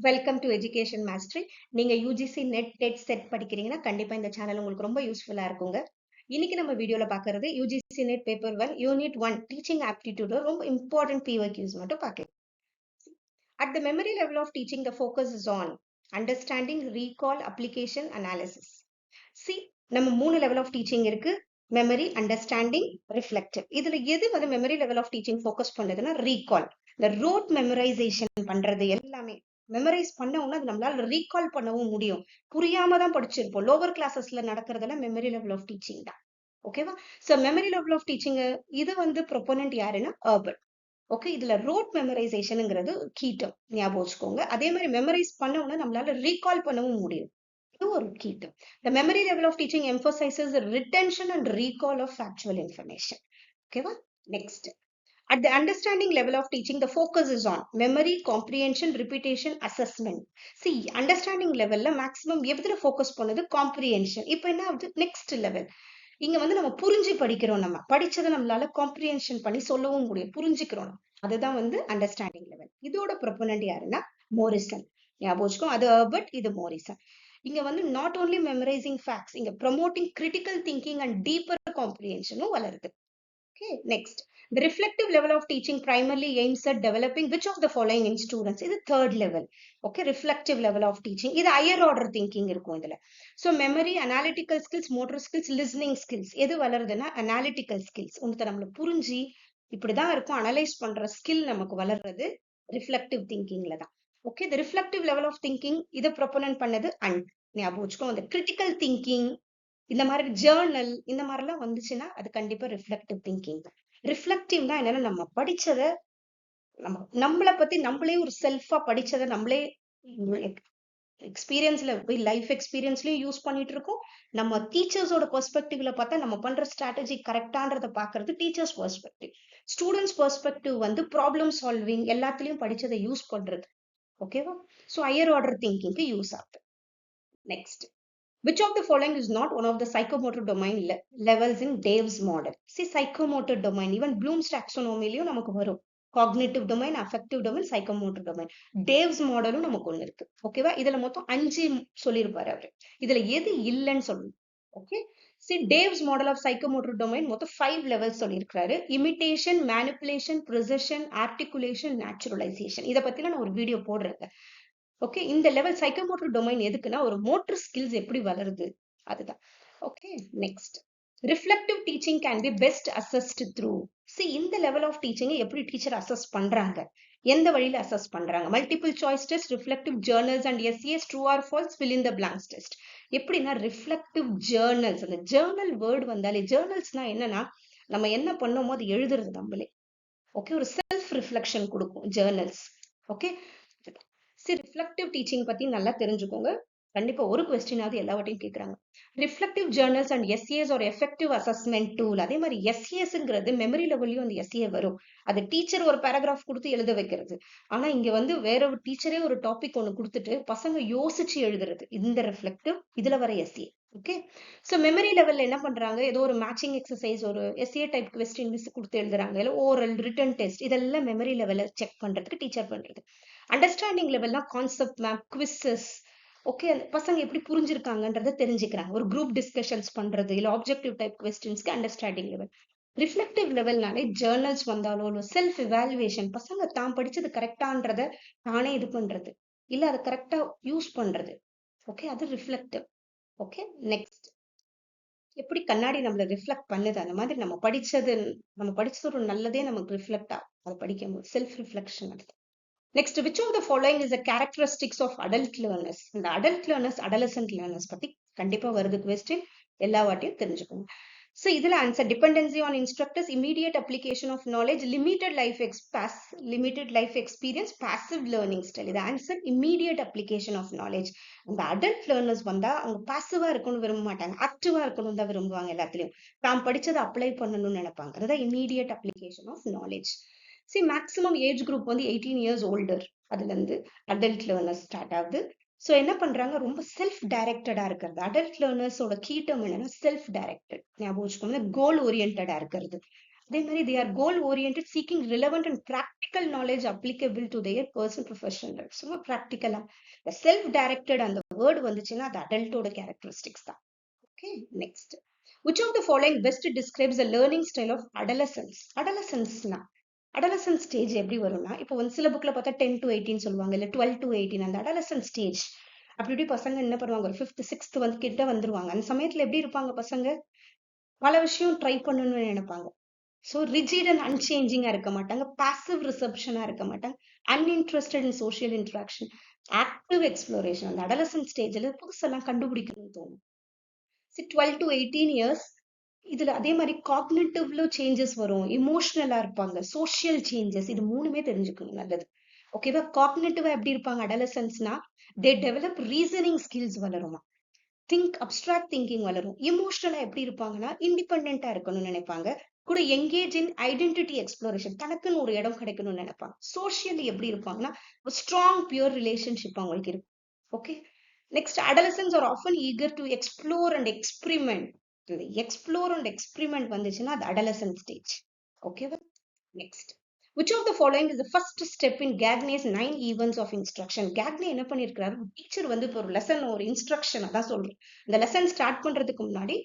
Welcome to education mastery. நீங்க UGC net dead set படிக்கிறீங்கன்னா கண்டிப்பா இந்த சேனல் உங்களுக்கு ரொம்ப யூஸ்ஃபுல்லா இருக்குங்க. இன்னைக்கு நம்ம வீடியோல பாக்குறது UGC net paper 1 unit 1 teaching aptitude ரொம்ப இம்பார்ட்டன்ட் PYQs மட்டும் பார்க்கலாம். At the memory level of teaching, the focus is on understanding, recall, application, analysis. See, நம்ம 3 level of teaching இருக்கு. Memory, understanding, reflective. இதுல எது வந்து memory level of teaching focus பண்ணுதுன்னா recall. இந்த ரோட் மெமரைசேஷன் பண்றது எல்லாமே மெமரைஸ் பண்ணவும்னா அது நம்மளால ரீகால் பண்ணவும் முடியும். புரியாம தான் படிச்சிருப்போம். லோவர் கிளாஸஸ்ல நடக்கிறதெல்லாம் மெமரி லெவல் ஆஃப் டீச்சிங் தான். ஓகேவா? So memory level of teaching இது வந்து ப்ரொபோனன்ட் யாருன்னா அர்பன். ஓகே, இதுல ரோட் மெமரைசேஷனுங்கிறது கீ டேர்ம் ஞாபகம் வச்சுக்கோங்க. அதே மாதிரி மெமரைஸ் பண்ணவும்னா நம்மளால ரீகால் பண்ணவும் முடியும். இது ஒரு key term. The memory level of teaching emphasizes the retention and recall of factual information. Okay, next. At the understanding level of teaching, the focus is on memory, comprehension, repetition, assessment. See, understanding level la maximum எதுல focus பண்ணுது comprehension. இப்போ என்ன ஆகுது next level. இங்க வந்து நம்ம புரிஞ்சு படிக்கிறோம், நம்ம படிச்சதை நம்மளால comprehension பண்ணி சொல்லவும் முடியும், புரிஞ்சுக்கிறோம். அதுதான் வந்து அண்டர்ஸ்டாண்டிங் லெவல். இதோட ப்ரொபோனன்ட் யாருன்னா மோரிசன். ஞாபகம் வச்சுக்கோ, அது ஹெர்பர்ட், இது மோரிசன். இங்க வந்து நாட் ஓன்லி மெமரைசிங் ஃபேக்ட்ஸ், இங்க promoting critical thinking and deeper காம்ப்ரிஹென்ஷனும் வளருது. Okay, next. The reflective level of teaching primarily aims at developing which of the following in students? இது third level. Okay, reflective level of teaching. இது higher order thinking இருக்கும் இதுல. So memory, analytical skills, motor skills, listening skills. எது வளருதுன்னா analytical skills. உனக்கு நம்மள புரிஞ்சு இப்படிதான் இருக்கும் அனலைஸ் பண்ற ஸ்கில் நமக்கு வளர்றது ரிஃப்ளெக்டிவ் திங்கிங்ல தான். Okay, the reflective level of thinking இதை ப்ரொபோனன்ட் பண்ணது ஞாபகம் வச்சுக்கோ. அந்த கிரிட்டிக்கல் திங்கிங், இந்த மாதிரி ஜேர்னல், இந்த மாதிரிலாம் வந்துச்சுன்னா அது கண்டிப்பா ரிஃப்ளெக்டிவ் திங்கிங் தான். ரிஃப்ளெக்டிவ்னா என்னன்னா நம்ம படிச்சதை நம்மளை பத்தி நம்மளே ஒரு செல்ஃபா படிச்சதை நம்மளே எக்ஸ்பீரியன்ஸ்ல லைஃப் எக்ஸ்பீரியன்ஸ்லயும் யூஸ் பண்ணிட்டு இருக்கோம். நம்ம டீச்சர்ஸோட பெர்ஸ்பெக்டிவ்ல பார்த்தா நம்ம பண்ற ஸ்ட்ராட்டஜி கரெக்டான்றத பாக்குறது டீச்சர்ஸ் பெர்ஸ்பெக்டிவ். ஸ்டூடெண்ட்ஸ் பெர்ஸ்பெக்டிவ் வந்து ப்ராப்ளம் சால்விங் எல்லாத்துலயும் படிச்சதை யூஸ் பண்றது. ஓகேவா? சோ ஹையர் ஆர்டர் திங்கிங்க்கு யூஸ் ஆகுது. Next. Which of the following is not one of the psychomotor domain levels in Dave's model? See, psychomotor domain, even Bloom's taxonomy-லயும் நமக்கு வரும். Cognitive domain, affective domain, psychomotor domain. Dave's model-ம் நமக்கு ஒண்ணு இருக்கு. ஓகேவா? இதுல மொத்தம் 5 சொல்லியிருப்பாரு அவரு. இதுல எது இல்லைன்னு சொல்லணும். Okay, see, Dave's model of psychomotor domain மொத்தம் 5 levels சொல்லியிருக்கிறாரு. Imitation, manipulation, precision, articulation, naturalization. இதை பத்திலாம் நான் ஒரு வீடியோ போடுறேன். ஓகே, இந்த லெவல் சைக்கோமோட்டர் டொமைன் எதுக்குன்னா ஒரு மோட்டர் ஸ்கில்ஸ் எப்படி வளருது அதுதான். Okay, next. Reflective teaching can be best assessed through. C, இந்த லெவல் ஆஃப் டீச்சிங் எப்படி டீச்சர் அசஸ் பண்றாங்க, எந்த வழியில அசஸ் பண்றாங்க? Multiple choice test, reflective journals and essays, true or false, fill in the blanks test. எப்படின்னா reflective journals, அந்த journal word வந்தாலே, ஜேர்னல்ஸ்னா என்னன்னா நம்ம என்ன பண்ணோமோ அது எழுதுறது நம்மளே. ஓகே, ஒரு செல்ஃப் ரிஃப்ளெக்ஷன் கொடுக்கும் ஜேர்னல்ஸ். ஓகே, சரி, ரிஃப்ளெக்டிவ் டீச்சிங் பத்தி நல்லா தெரிஞ்சுக்கோங்க. கண்டிப்பா ஒரு கொஸ்டினாவது எல்லாவற்றையும் கேட்கறாங்க. ரிஃப்ளெக்டிவ் ஜேர்னல்ஸ் அண்ட் எஸ்ஏஸ் ஒரு எஃபெக்டிவ் அசஸ்மெண்ட் டூல். அதே மாதிரி எஸ்ஏஸ்ங்கிறது மெமரி லெவல்லையும் அந்த எஸ்ஏ வரும். அது டீச்சர் ஒரு பேராகிராஃப் கொடுத்து எழுத வைக்கிறது. ஆனா இங்க வந்து வேற ஒரு டீச்சரே ஒரு டாபிக் ஒண்ணு கொடுத்துட்டு பசங்க யோசிச்சு எழுதுறது. இந்த ரிஃப்ளெக்டிவ், இதுல வர எஸ்ஏ. ஓகே, சோ மெமரி லெவல்ல என்ன பண்றாங்க, ஏதோ ஒரு மேட்சிங் எக்ஸசைஸ், ஒரு எஸ்ஏ டைப் கொஸ்டின் மிஸ் கொடுத்து எழுதுறாங்க, இல்ல ஓரல் ரிட்டன் டெஸ்ட், இதெல்லாம் மெமரி லெவல்ல செக் பண்றதுக்கு டீச்சர் பண்றது. அண்டர்ஸ்டாண்டிங் லெவல்னா கான்செப்ட் மேப், குவிசஸ். ஓகே, பசங்க எப்படி புரிஞ்சிருக்காங்கன்றத தெரிஞ்சுக்கிறாங்க. ஒரு குரூப் டிஸ்கஷன்ஸ் பண்றது, இல்ல ஆப்ஜெக்டிவ் டைப் கொஸ்டின்ஸ்க்கு அண்டர்ஸ்டாண்டிங் லெவல். ரிஃப்ளெக்டிவ் லெவல்னாலே ஜேர்னல்ஸ் வந்தாலோ இல்ல செல்ஃப் இவாலுவேஷன், பசங்க தான் படிச்சது கரெக்டான்றத தானே இது பண்றது, இல்ல அதை கரெக்டா யூஸ் பண்றது. ஓகே, அது ரிஃப்ளெக்டிவ். Okay, next. எப்படி கண்ணாடி நம்மள ரிஃப்ளெக்ட் பண்ணுது, அந்த மாதிரி நம்ம படிச்சது ஒரு நல்லதே நமக்கு ரிஃப்ளெக்ட் ஆகும் அதை படிக்கும் போது. Self reflection. Next, which of the following is the characteristics of adult learners? இந்த adult learners, adolescent learners பத்தி கண்டிப்பா வருது கொஸ்டின், எல்லா வாட்டியும் தெரிஞ்சுக்கோங்க. So இதுல answer, dependency on instructors, immediate application of knowledge, limited life experience, passive learning style. இது answer, immediate application of knowledge. இந்த adult learners வந்தா அவங்க பாசிவா இருக்கணும்னு விரும்ப மாட்டாங்க, ஆக்டிவா இருக்கணும் தான் விரும்புவாங்க. எல்லாத்துலயும் தான் படிச்சதை அப்ளை பண்ணணும்னு நினைப்பாங்க. அதுதான் immediate application of knowledge. See, maximum age group வந்து 18 years older. அதுல இருந்து adult learners ஸ்டார்ட் ஆகுது. சோ என்ன பண்றாங்க, ரொம்ப செல்ஃப் டைரக்டடா இருக்கிறது. அடல்ட் லேர்னர்ஸோட கீ டேர்ம் என்னன்னா செல்ஃப் டைரக்டட். ஞாபகம் வச்சுக்கோங்க, கோல் ஓரியன்டா இருக்கிறது. அதே மாதிரி they are goal oriented, seeking relevant and practical knowledge applicable to their personal professional life. சும்மா ப்ராக்டிக்கலா இந்த செல்ஃப் டைரக்டட் அந்த வேர்டு வந்துச்சுன்னா அது அடல்ட்டோட கேரக்டரிஸ்டிக்ஸ் தான். Okay, next. which of the following best describes the learning style of adolescence? adolescenceனா adolescent stage எப்படி வரும்னா, இப்போ வந்து சில புக்ல பார்த்தா 10 to 18 சொல்லுவாங்க, இல்ல 12 to 18. அந்த adolescent ஸ்டேஜ் அப்படி இப்படி பசங்க என்ன பண்ணுவாங்க, ஒரு 5th 6th வந்து கிட்ட வந்துருவாங்க. அந்த சமயத்துல எப்படி இருப்பாங்க பசங்க, பல விஷயம் ட்ரை பண்ணணும்னு நினைப்பாங்க. ஸோ ரிஜிட் அண்ட் அன்சேஞ்சிங்கா இருக்க மாட்டாங்க, பாசிவ் ரிசப்ஷனா இருக்க மாட்டாங்க, uninterested in social interaction, active exploration. அந்த அடலசன்ட் ஸ்டேஜ்ல புதுசெல்லாம் கண்டுபிடிக்கணும்னு தோணும். 12 to 18 இயர்ஸ். இதுல அதே மாதிரி காக்னிட்டிவ்ல சேஞ்சஸ் வரும், இமோஷனலா இருப்பாங்க, சோஷியல் சேஞ்சஸ், இது மூணுமே தெரிஞ்சுக்கணும், நல்லது. ஓகேவா? காக்னிட்டிவா எப்படி இருப்பாங்க அடலசன்ஸ்னா, தே டெவலப் ரீசனிங் ஸ்கில்ஸ் வளருமா, அப்டிராக்ட் திங்கிங் வளரும். இமோஷனலா எப்படி இருப்பாங்கன்னா, இண்டிபெண்டா இருக்கணும்னு நினைப்பாங்க, கூட எங்கேஜ் இன் ஐடென்டிட்டி எக்ஸ்ப்ளோரேஷன், தனக்குன்னு ஒரு இடம் கிடைக்கணும்னு நினைப்பாங்க. சோஷியலி எப்படி இருப்பாங்கன்னா, ஒரு ஸ்ட்ராங் பியூர் ரிலேஷன்ஷிப் அவங்களுக்கு இருக்கும். Okay, next. adolescents are often eager to explore and experiment. Explore and experiment வந்துச்சுன்னா அது adolescent ஸ்டேஜ். ஓகேவா? Next. which of the following is the first step in Gagne's 9 events of instruction? Gagne என்ன பண்ணிருக்காரு, teacher வந்து இப்போ ஒரு lesson, ஒரு instruction அதான் சொல்றேன், இந்த லெசன் ஸ்டார்ட் பண்றதுக்கு முன்னாடி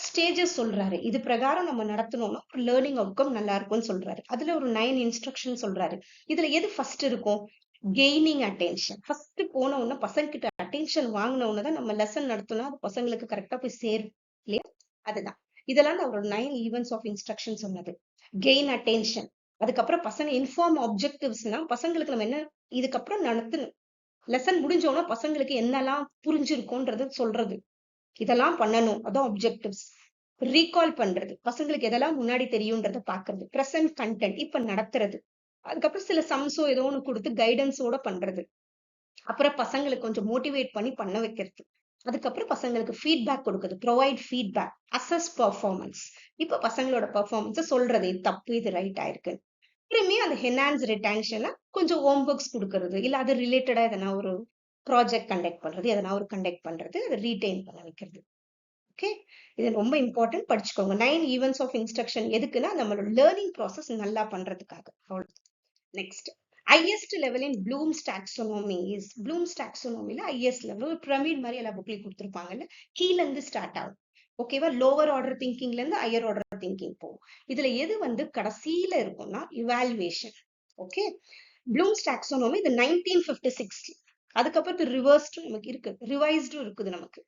ஸ்டேஜஸ் சொல்றாரு, இது பிரகாரம் நம்ம நடத்தணும்னா ஒரு லேர்னிங் அவுட்கம் நல்லா இருக்கும்னு சொல்றாரு. அதுல ஒரு 9 இன்ஸ்ட்ரக்ஷன் சொல்றாரு. இதுல எது ஃபர்ஸ்ட் இருக்கும், கெய்னிங் அட்டென்ஷன். ஃபர்ஸ்ட் போன உடனே பசங்க கிட்ட அட்டென்ஷன் வாங்கின உடனே தான் நம்ம லெசன் நடத்தினா அது பசங்களுக்கு கரெக்டா போய் சேரும் இல்லையா, அதுதான். இதெல்லாம் நான் ஒரு 9 ஈவெண்ட்ஸ் ஆஃப் இன்ஸ்ட்ரக்ஷன் சொன்னது. கெயின் அட்டென்ஷன், அதுக்கப்புறம் பசங்க இன்ஃபார்ம் ஆப்ஜெக்டிவ்ஸ்னா பசங்களுக்கு நம்ம என்ன இதுக்கப்புறம் நடத்தணும், லெசன் முடிஞ்சோன்னா பசங்களுக்கு என்னெல்லாம் புரிஞ்சிருக்கும்ன்றது சொல்றது, இதெல்லாம் பண்ணணும், அதான் ஆப்ஜெக்டிவ்ஸ். ரீகால் பண்றது, பசங்களுக்கு எதெல்லாம் முன்னாடி தெரியும்ன்றத பாக்குறது. பிரசன்ட் கண்டென்ட், இப்ப நடத்துறது. அதுக்கப்புறம் சில சம்ஸோ ஏதோ ஒன்று கொடுத்து கைடன்ஸோட பண்றது. அப்புறம் பசங்களுக்கு கொஞ்சம் மோட்டிவேட் பண்ணி பண்ண வைக்கிறது. அதுக்கப்புறம் பசங்களுக்கு ஃபீட்பேக் கொடுக்குது, ப்ரொவைட் ஃபீட்பேக், அசஸ் பெர்ஃபார்மன்ஸ். இப்ப பசங்களோட பெர்ஃபார்மன்ஸை சொல்றது, இது தப்பு இது ரைட் ஆயிருக்கு. திரும்பி அந்த ஹெனான்ஸ் ரிட்டன்ஷன்ல கொஞ்சம் ஹோம் ஒர்க்ஸ் கொடுக்கறது, இல்ல அது ரிலேட்டடா எதனா ஒரு ப்ராஜெக்ட் கண்டக்ட் பண்றது, எதனா ஒரு கண்டக்ட் பண்றது, அதை ரீடைன் பண்ண வைக்கிறது. ஓகே, இது ரொம்ப இம்பார்ட்டன்ட், படிச்சுக்கோங்க. 9 ஈவெண்ட்ஸ் ஆஃப் இன்ஸ்ட்ரக்ஷன் எதுக்குன்னா நம்மளோட லேர்னிங் ப்ராசஸ் நல்லா பண்றதுக்காக. Next. Highest level in Bloom's taxonomy is, Bloom's டாக்ஸோனமில ஹையஸ்ட் லெவல் ஒரு பிரமிட் மாதிரி எல்லா புக்லயும் கொடுத்துருப்பாங்கல்ல, கீழ இருந்து ஸ்டார்ட் ஆகும். ஓகேவா? லோவர் ஆர்டர் திங்கிங்ல இருந்து ஹையர் ஆர்டர் திங்கிங் போகும். இதுல எது வந்து கடைசியில இருக்கும்னா இவாலுவேஷன். ஓகே, ப்ளூம்ஸ் டாக்ஸோனமி இது 1956. அதுக்கப்புறம் இது ரிவர்ஸ்டு நமக்கு இருக்கு, ரிவைஸ்டும் இருக்குது நமக்கு.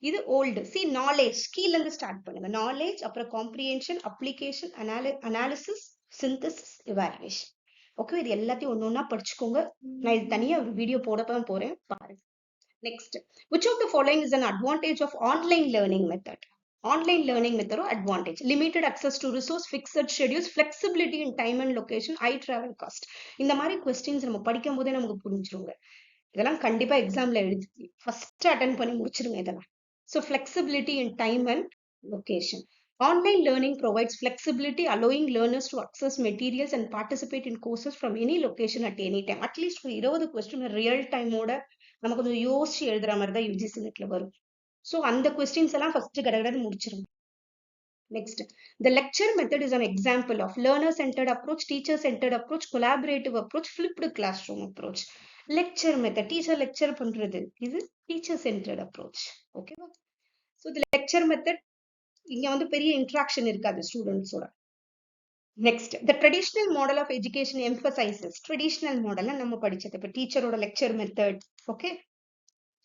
இது ஓல்டு. சி நாலேஜ், கீழ இருந்து ஸ்டார்ட் பண்ணுங்க. நாலேஜ், அப்புறம் comprehension, application, analysis, synthesis, evaluation. Okay, இது எல்லாத்தையும் ஒண்ணு ஒண்ணா படிச்சுக்கோங்க. நான் இது தனியா ஒரு வீடியோ போடதான் போறேன், பாருங்க. Next. which of the following is an advantage of online learning method? Online learning மெத்தடோ advantage. Limited access to resource, fixed schedules, flexibility in time and location, high travel cost. இந்த மாதிரி கொஸ்டின்ஸ் நம்ம படிக்கும் போதே நமக்கு புரிஞ்சிருங்க. இதெல்லாம் கண்டிப்பா எக்ஸாம்ல எழுதி ஃபர்ஸ்ட் அட்டென்ட் பண்ணி முடிச்சிருங்க இதெல்லாம். So flexibility in time and location. Online learning provides flexibility, allowing learners to access materials and participate in courses from any location at any time. At least ஒரு 20 கொஸ்டின் ரியல் டைமோட நம்ம கொஞ்சம் யோசிச்சு எழுதுற மாதிரி தான் யூஜிசி நெட்ல வரும். ஸோ அந்த கொஸ்டின்ஸ் எல்லாம் ஃபர்ஸ்ட் கடகடன்னு முடிச்சிருங்க. Next, the lecture method is an example of learner-centered approach, teacher-centered approach, collaborative approach, flipped classroom approach. Lecture method, teacher lecture பண்றது, இது teacher-centered approach. ஓகேவா? ஸோ இந்த லெக்சர் மெத்தட் இங்க வந்து பெரிய இன்ட்ராக்ஷன் இருக்காது ஸ்டூடெண்ட்ஸோட. Next, the traditional model of education emphasizes, traditional மாடல்ல நம்ம படிச்சது இப்ப டீச்சரோட lecture method. Okay,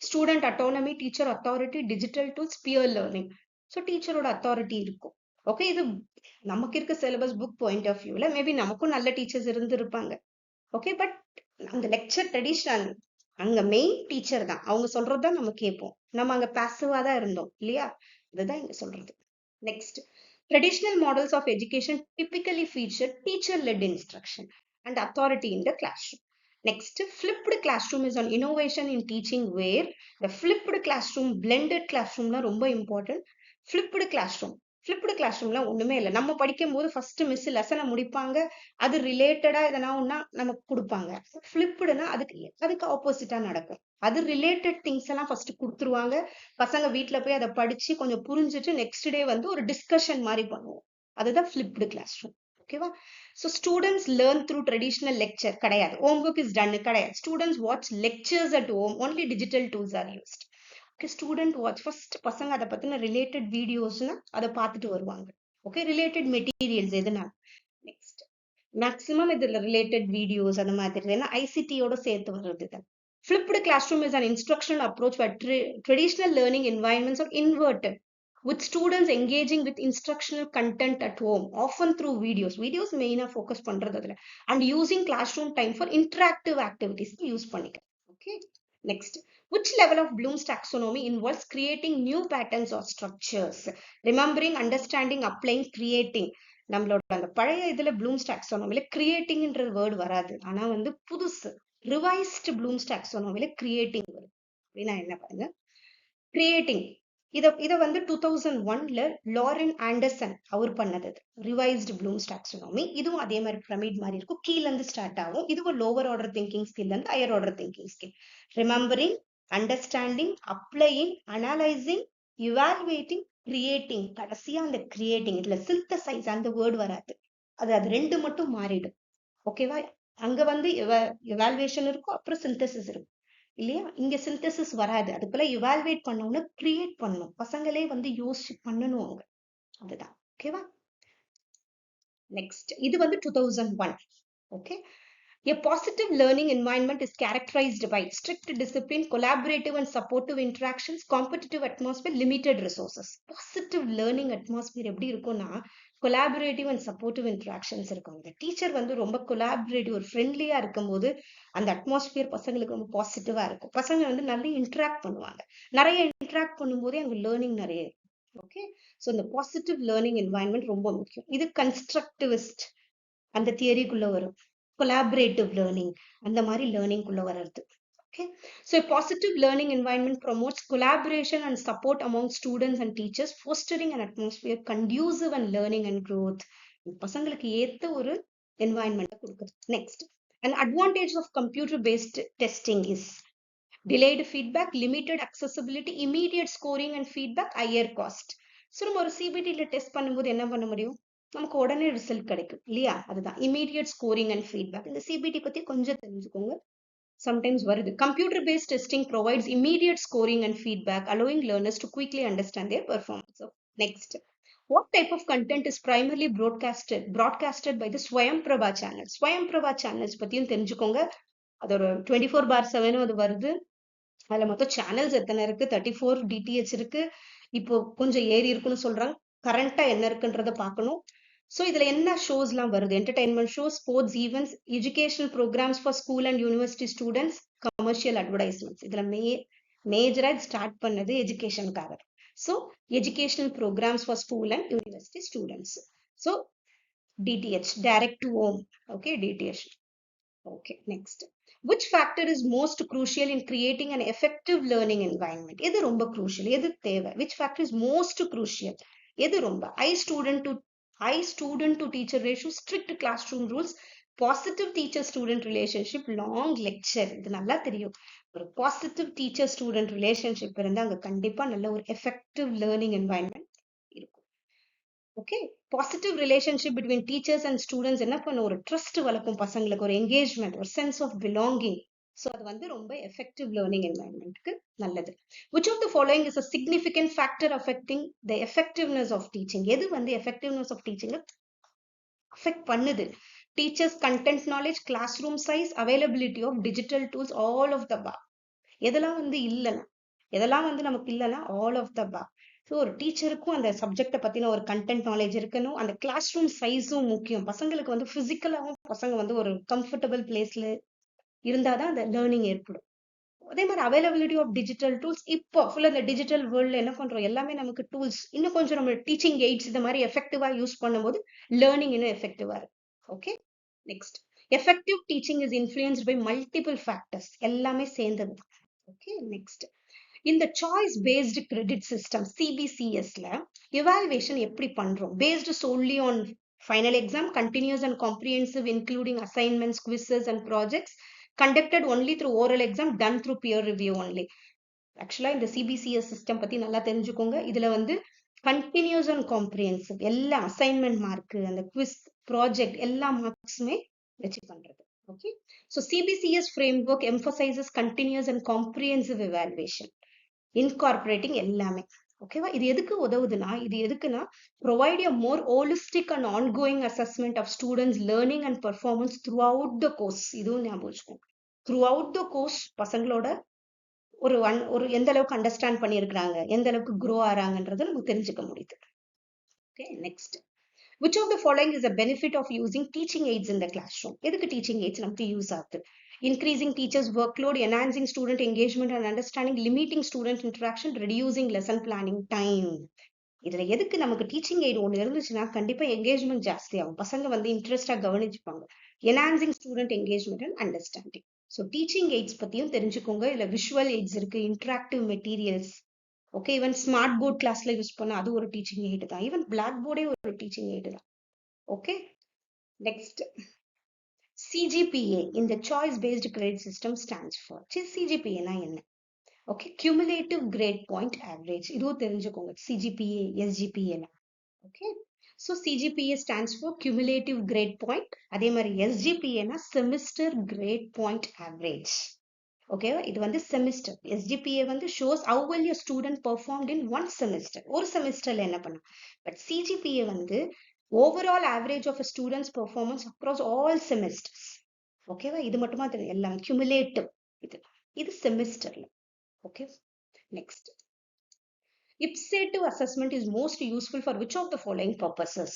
student autonomy, teacher authority, digital tools, peer learning. So டீச்சரோட அத்தாரிட்டி இருக்கும். ஓகே, இது நமக்கு இருக்க சிலபஸ் புக் பாயிண்ட் ஆஃப் வியூல மேபி நமக்கும் நல்ல டீச்சர்ஸ் இருந்திருப்பாங்க. ஓகே, பட் அந்த லெக்சர் ட்ரெடிஷனல், அங்க மெயின் டீச்சர் தான், அவங்க சொல்றதுதான் நம்ம கேட்போம், நம்ம அங்க பாசிவா தான் இருந்தோம் இல்லையா, இதுதான் இங்க சொல்றது. Next, traditional models of education typically feature teacher-led instruction and authority in the classroom. Next, flipped classroom is an innovation in teaching where the flipped classroom, blended classroom la ரொம்ப important. flipped classroomல ஒண்ணுமே இல்லை. நம்ம படிக்கும் போது first miss லெசனை முடிப்பாங்க, அது ரிலேட்டடா எதனா ஒன்னா நமக்கு கொடுப்பாங்க. ஃபிளிப்டுனா அதுக்கு ஆப்போசிட்டா நடக்கும். அது ரிலேட்டட் திங்ஸ் எல்லாம் ஃபர்ஸ்ட் கொடுத்துருவாங்க, பசங்க வீட்டுல போய் அதை படிச்சு கொஞ்சம் புரிஞ்சுட்டு நெக்ஸ்ட் டே வந்து ஒரு டிஸ்கஷன் மாதிரி பண்ணுவோம். அதுதான் flipped classroom. ஓகேவா? So students learn through traditional lecture கிடையாது. ஹோம் ஒர்க் இஸ் டன் கிடையாது. Students watch lectures at home. Only digital tools are used. Okay, student watch first பசங்க அதை பத்தின ரிலேட்டட் வீடியோஸ்னா அதை பார்த்துட்டு வருவாங்க. ஓகே, ரிலேட்டட் மெட்டீரியல்ஸ் எதுனா நெக்ஸ்ட் மேக்ஸிமம் இதுல ரிலேட்டட் வீடியோஸ் அந்த மாதிரி ஏன்னா ஐசிடியோட சேர்த்து வர்றது தான். Flipped classroom is an instructional approach where traditional learning environments are inverted, with students engaging with instructional content at home, often through videos. Videos main focus பண்றதுல and using classroom time for interactive activities use பண்ணிக்க. Okay, next, which level of Bloom's taxonomy involves creating new patterns or structures? Remembering, understanding, applying, creating. நம்மளோட அந்த பழைய இதுல blooms டாக்ஸானமில கிரியேட்டிங்ன்ற word வராது. ஆனா வந்து புதுசு ரிவைஸ்டு ப்ளூம்ஸ் டாக்ஸானமில கிரியேட்டிங் வரும். அப்படின்னா என்ன பாருங்க, கிரியேட்டிங் இத வந்து 2001ல லாரன் ஆண்டர்சன் அவர் பண்ணது. ரிவைஸ்டு ப்ளூம்ஸ் டாக்ஸானமி இதுவும் அதே மாதிரி பிரமிட் மாதிரி இருக்கும். கீழ இருந்து ஸ்டார்ட் ஆகும். இதுவும் லோவர் ஆர்டர் திங்கிங் ஸ்கில் இருந்து higher order thinking skill. Remembering, understanding, applying, analysing, இவால்வேட்டிங், creating. கடைசியா அந்த கிரியேட்டிங் இதுல சிந்தசைஸ் அந்த வேர்டு வராது. அது ரெண்டு மட்டும் மாறிடும். ஓகேவா? அங்க வந்து எவால்வேஷன் இருக்கும், அப்புறம் சிந்தசிஸ் இருக்கும் இல்லையா? இங்க சிந்தசிஸ் வராது. அதுக்குள்ள இவால்வேட் பண்ணோம்னா கிரியேட் பண்ணணும். பசங்களே வந்து யோசிச்சு பண்ணணும் அவங்க. அதுதான். ஓகேவா? நெக்ஸ்ட் இது வந்து 2001. Okay, a positive learning environment is characterized by strict discipline, collaborative and supportive interactions, competitive atmosphere, limited resources. Positive learning atmosphere எப்படி இருக்கும்னா collaborative and supportive interactions இருக்கும். இந்த டீச்சர் வந்து ரொம்ப collaborative ஒரு ஃப்ரெண்ட்லியா இருக்கும்போது அந்த அட்மாஸ்பியர் பசங்களுக்கு ரொம்ப பாசிட்டிவா இருக்கும். பசங்க வந்து நிறைய இன்டராக்ட் பண்ணுவாங்க. நிறைய இன்டராக்ட் பண்ணும்போதே அங்க லேர்னிங் நிறைய இருக்கும். ஓகே, ஸோ இந்த பாசிட்டிவ் லேர்னிங் என்வாயன்மெண்ட் ரொம்ப முக்கியம். இது கன்ஸ்ட்ரக்டிவிஸ்ட் அந்த தியரிக்குள்ள வரும். collaborative learning அந்த மாதிரி learning குள்ள வர்றது. Okay, so a positive learning environment promotes collaboration and support among students and teachers, fostering an atmosphere conducive and learning and growth. பசங்களுக்கு ஏத்த ஒரு environment கொடுக்குது. Next, an advantage of computer based testing is delayed feedback, limited accessibility, immediate scoring and feedback, higher cost. So நம்ம ஒரு சிபிடில test பண்ணும்போது என்ன பண்ண முடியும், நமக்கு உடனே ரிசல்ட் கிடைக்கும் இல்லையா? அதுதான் இமீடியட் ஸ்கோரிங் அண்ட் ஃபீட்பேக். இந்த சிபிடி பத்தி கொஞ்சம் தெரிஞ்சுக்கோங்க, சம்டைம்ஸ் வருது. Computer based testing provides immediate scoring and feedback, allowing learners to quickly understand their performance. Next, what type of content is primarily broadcasted by the Swayamprabha channels? Swayamprabha channels பத்தியும் தெரிஞ்சுக்கோங்க. அது ஒரு 24/7 அது வருது. அதுல மொத்தம் சேனல்ஸ் எத்தனை இருக்கு? 34 டிடிஹெச் இருக்கு. இப்போ கொஞ்சம் ஏறி இருக்குன்னு சொல்றாங்க. கரண்டா என்ன இருக்குன்றத பார்க்கணும். ஸோ இதுல என்ன ஷோஸ் எல்லாம் வருது? Entertainment shows, sports events, educational programmes for school and university students, commercial advertisements. இதுல மேஜரா ஸ்டார்ட் பண்ணது எஜுகேஷனுக்காக. So educational programmes for school and university students. So DTH, direct to home. Okay, DTH. Okay, next. Which factor is most crucial in creating an effective learning environment? எது ரொம்ப crucial? எது தேவை? Which factor is most crucial? எது ரொம்ப? high student to teacher ratio, strict classroom rules, positive teacher student relationship, long lecture. இது நல்லா தெரியும். ஒரு positive teacher student relationship இருந்தா அங்க கண்டிப்பா நல்ல ஒரு effective learning environment இருக்கும். Okay, positive relationship between teachers and students என்ன பண்ண ஒரு ட்ரஸ்ட் வளர்க்கும் பசங்களுக்கு, ஒரு என்கேஜ்மெண்ட், ஒரு சென்ஸ் ஆஃப் பிலாங்கிங். ஸோ அது வந்து ரொம்ப எஃபெக்டிவ் லேர்னிங் என்வாயன்மெண்ட்க்கு நல்லது. Which of the following is a significant factor affecting the effectiveness of teaching? எது வந்து எஃபெக்டிவ்னஸ் ஆஃப் டீச்சிங் அஃபெக்ட் பண்ணுது? Teachers content knowledge, classroom size, availability of digital tools, all of the above. எதெல்லாம் வந்து இல்லைன்னா, எதெல்லாம் வந்து நமக்கு இல்லைன்னா ஆல் ஆஃப் த பா. ஸோ ஒரு டீச்சருக்கும் அந்த சப்ஜெக்டை பற்றின ஒரு கண்டென்ட் நாலேஜ் இருக்கணும். அந்த கிளாஸ் ரூம் சைஸும் முக்கியம். பசங்களுக்கு வந்து ஃபிசிக்கலாகவும் பசங்க வந்து ஒரு கம்ஃபர்டபுள் பிளேஸ்ல இருந்தால் தான் அந்த லேர்னிங் ஏற்படும். அதே மாதிரி அவைலபிலிட்டி ஆஃப் டிஜிட்டல் டூல்ஸ். இப்போ ஃபுல்லாக இந்த டிஜிட்டல் வேர்ல்டில் என்ன பண்ணுறோம், எல்லாமே நமக்கு டூல்ஸ். இன்னும் கொஞ்சம் நம்ம டீச்சிங் எய்ட்ஸ் இந்த மாதிரி எஃபெக்டிவாக யூஸ் பண்ணும்போது லேர்னிங் இன்னும் எஃபெக்டிவாக இருக்கும். Okay, next. Effective teaching is influenced by multiple factors. எல்லாமே சேர்ந்தது. Okay, next. இந்த சாய்ஸ் பேஸ்டு கிரெடிட் சிஸ்டம் சிபிசிஎஸ்ல எவால்வேஷன் எப்படி பண்றோம்? Based solely on final exam, continuous and comprehensive including assignments, quizzes and projects, conducted only through oral exam, done through peer review only. ஆக்சுவலா இந்த CBCS system பத்தி நல்லா தெரிஞ்சுக்கோங்க. இதுல வந்து கண்டினியூஸ் அண்ட் காம்ப்ரிஹென்சிவ் எல்லா அசைன்மெண்ட் மார்க், அந்த குவிஸ் ப்ராஜெக்ட் எல்லா மார்க்ஸுமே வச்சு பண்றது. Okay, so CBCS framework emphasises continuous and comprehensive evaluation, incorporating எல்லாமே. ஓகேவா, இது எதுக்கு உதவுதுன்னா, இது எதுக்குன்னா provide a more holistic and ongoing assessment of students learning and performance throughout the course. இதுவும் ஞாபகம் வச்சுக்கோங்க, throughout the course பசங்களோட ஒரு எந்த அளவுக்கு அண்டர்ஸ்டாண்ட் பண்ணியிருக்கிறாங்க, எந்த அளவுக்கு க்ரோ ஆறாங்கன்றதை நம்ம தெரிஞ்சுக்க முடியுது. Okay, next, which of the following is a benefit of using teaching aids in the classroom? எதுக்கு டீச்சிங் எய்ட்ஸ் நமக்கு யூஸ் ஆகுது? Increasing teachers workload, enhancing student engagement and understanding, limiting student interaction, reducing lesson planning time. இதுல எதுக்கு நமக்கு teaching eight ஒன்று இருந்துச்சுன்னா கண்டிப்பா engagement ஜாஸ்தி ஆகும், பசங்க வந்து இன்ட்ரெஸ்டா கவனிச்சுப்பாங்க. Enhancing student engagement and understanding. So teaching aids பத்தியும் தெரிஞ்சுக்கோங்க. இதுல விஷுவல் எய்ட்ஸ் இருக்கு, interactive materials. Okay, even smart board கிளாஸ்ல யூஸ் பண்ண அது ஒரு டீச்சிங் எய்டு தான், ஈவன் பிளாக் போர்டே ஒரு டீச்சிங் எய்டு தான். ஓகே, நெக்ஸ்ட், CGPA இந்த choice based grade system stands for. CGPA என்ன? Okay, cumulative grade point average, இதுவும் தெரிஞ்சுக்கோங்க. CGPA, SGPA. Okay, so CGPA stands for cumulative grade point. அதே மாதிரி SGPA னா semester grade point average. ஓகேவா, இது வந்து செமிஸ்டர். SGPA வந்து shows how well your student performed in one semester, ஒரு செமிஸ்டர்ல என்ன பண்ணா. பட் CGPA வந்து overall average of a student's performance across all semesters. ஓகேவா, இது மட்டுமா தெரியும், எல்லாம் cumulative. இது செமிஸ்டர்ல. Okay, next. Ipsative assessment is most useful for which of the following purposes?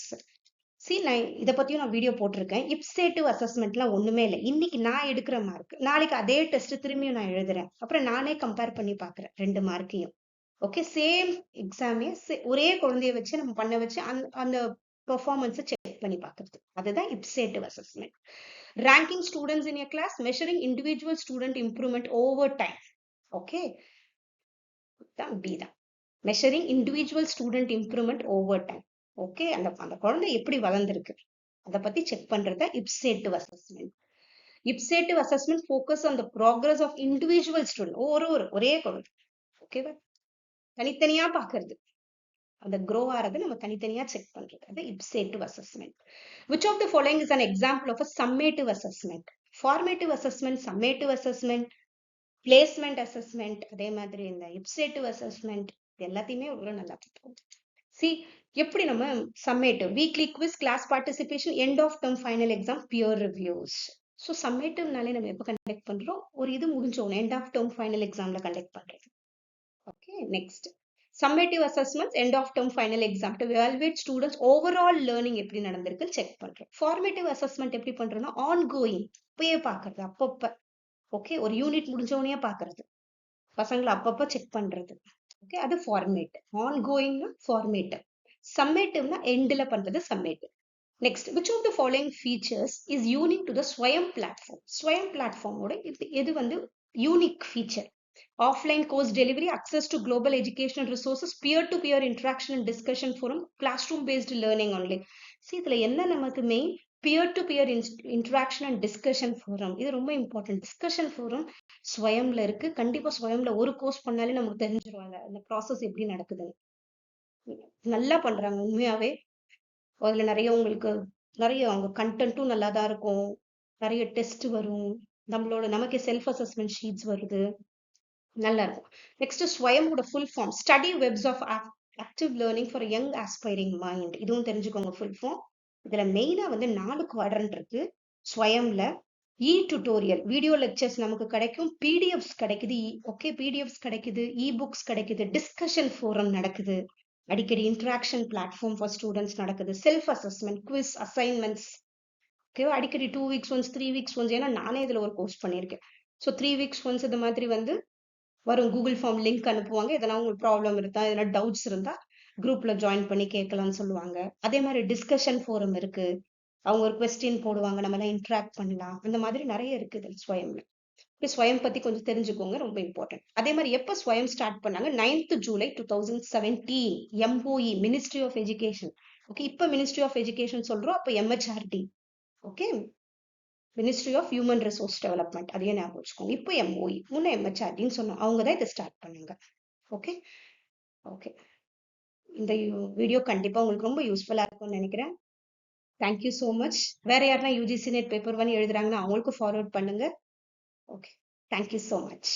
See, நான் இதை பத்தியும் நான் வீடியோ போட்டிருக்கேன். இப்சேட்டிவ் அசஸ்மெண்ட்லாம் ஒண்ணுமே இல்லை. இன்னைக்கு நான் எடுக்கிற மார்க், நாளைக்கு அதே டெஸ்ட் திரும்பியும் நான் எழுதுறேன், அப்புறம் நானே கம்பேர் பண்ணி பாக்குறேன் ரெண்டு மார்க்கையும். ஓகே, சேம் எக்ஸாமே ஒரே குழந்தைய வச்சு நம்ம பண்ண வச்சு அந்த பெர்ஃபார்மன்ஸை செக் பண்ணி பார்க்கறது, அதுதான் ipsative assessment. Ranking students in a class, measuring individual student improvement over time. Okay, B தான், measuring individual student improvement over time. Okay, அந்த குழந்தை எப்படி வளர்ந்துருக்கு அதை பத்தி செக் பண்றது ipsative assessment. Ipsative assessment focus on the progress of individual student, ஒரே குழந்தை. ஓகேவா, தனித்தனியா பாக்குறது, அந்த க்ரோ ஆறது நம்ம தனித்தனியா செக் பண்றது, அது இப்சேட்டிவ் assessment. which of the following is an example of a summative assessment? Formative assessment, summative assessment, placement assessment, அதே மாதிரி இந்த இப்சேட்டிவ் அசஸ்மெண்ட், எல்லாத்தையுமே அவ்வளோ நல்லா பார்ப்போம். சி, எப்படி நம்ம summative, weekly quiz, class participation, end of term final exam, peer reviews. So சம்மேட்டிவ்னாலே நம்ம எப்போ கண்டக்ட் பண்றோம், ஒரு இது முடிஞ்சோம் எண்ட் ஆஃப் டேர்ம் ஃபைனல் எக்ஸாம்ல கண்டக்ட் பண்றது. Okay, next, summative assessments end of term final exam to evaluate students overall learning எப்படி நடந்திருக்குன்னு செக் பண்றோம். ஃபார்மேட்டிவ் அசஸ்மெண்ட் எப்படி பண்றோம்னா ஆன் கோயிங், இப்பயே பாக்குறது, அப்பப்ப. ஓகே, ஒரு யூனிட் முடிஞ்சோடனே பாக்குறது, பசங்களை அப்பப்ப செக் பண்றது. ஓகே, அது ஃபார்மேட். ஆன் கோயிங்னா ஃபார்மேட்டிவ். சம்மேட்டிவ்னா எண்ட்ல பண்றது summative. Next, which of the following features is unique to the Swayam platform? Swayam பிளாட்ஃபார்மோட எது வந்து unique feature? Offline course delivery, access to global educational resources, peer to peer interaction and discussion forum, classroom based learning only. இதுல என்ன நமக்கு main? Peer to peer interaction and discussion forum, இது ரொம்ப important. Discussion forum ஸ்வயம்ல இருக்கு, கண்டிப்பா ஸ்வயம்ல ஒரு course பண்ணாலே நமக்கு தெரிஞ்சிருவாங்க அந்த ப்ராசஸ் எப்படி நடக்குதுன்னு. நல்லா பண்றாங்க உண்மையாவே. அதுல நிறைய உங்களுக்கு நிறைய அவங்க கண்டென்ட்டும் நல்லா தான் இருக்கும், நிறைய டெஸ்ட் வரும், நமக்கு செல்ஃப் அசஸ்மெண்ட் ஷீட்ஸ் வருது, நல்லா இருக்கும். நெக்ஸ்ட், ஸ்வயமோட full form, study webs of active learning for young aspiring mind, இதுவும் தெரிஞ்சுக்கோங்க ஃபுல் ஃபார்ம். இதுல மெயினா வந்து 4 குவாட்ரண்ட் இருக்கு ஸ்வயம்ல. டுட்டோரியல் வீடியோ லெக்சர்ஸ் நமக்கு கிடைக்கும், பிடிஎஃப்ஸ் கிடைக்குது. ஓகே, பிடிஎஃப்ஸ் கிடைக்குது, புக்ஸ் கிடைக்குது, டிஸ்கஷன் ஃபோரம் நடக்குது, அடிக்கடி இன்டராக்ஷன் பிளாட்ஃபார்ம் ஃபார் ஸ்டூடெண்ட்ஸ் நடக்குது, செல்ஃப் அசஸ்மெண்ட், குவிஸ், அசைன்மெண்ட்ஸ். ஓகேவா, அடிக்கடி 2 வீக்ஸ் ஒன்ஸ், 3 வீக்ஸ் ஒன்ஸ், ஏன்னா நானே இதுல ஒரு கோர்ஸ் பண்ணியிருக்கேன். ஸோ 3 வீக்ஸ் ஒன்ஸ் இது மாதிரி வந்து வரும். கூகுள் ஃபார்ம் லிங்க் அனுப்புவாங்க, எதனா உங்களுக்கு ப்ராப்ளம் இருந்தா, எதனா டவுட்ஸ் இருந்தா குரூப்ல ஜாயின் பண்ணி கேட்கலாம்னு சொல்லுவாங்க. அதே மாதிரி டிஸ்கஷன் ஃபோரம் இருக்கு, அவங்க ஒரு கொஸ்டின் போடுவாங்க, நம்ம எல்லாம் இன்டராக்ட் பண்ணலாம். அந்த மாதிரி நிறைய இருக்குது ஸ்வயம்ல. ஸ்வயம் பத்தி கொஞ்சம் தெரிஞ்சுக்கோங்க, ரொம்ப இம்பார்ட்டன்ட். அதே மாதிரி எப்ப ஸ்வயம் ஸ்டார்ட் பண்ணாங்க? 9th July 2017, MOE, ministry of education. Okay, இப்ப மினிஸ்ட்ரி ஆஃப் எஜுகேஷன் சொல்றோம், அப்ப MHRD. Okay, ministry of human resource development, அதையே ஞாபகம் வச்சுக்கோங்க. இப்போ MOE, முன்ன MHRDன்னு சொன்னோம், அவங்க தான் இதை ஸ்டார்ட் பண்ணாங்க. ஓகே ஓகே இந்த வீடியோ கண்டிப்பா உங்களுக்கு ரொம்ப யூஸ்ஃபுல்லா இருக்கும்னு நினைக்கிறேன். Thank you so much. வேற யாருன்னா யூஜிசி நெட் பேப்பர் 1 எழுதுறாங்கன்னா அவங்களுக்கு ஃபார்வர்ட் பண்ணுங்க. ஓகே. Thank you so much.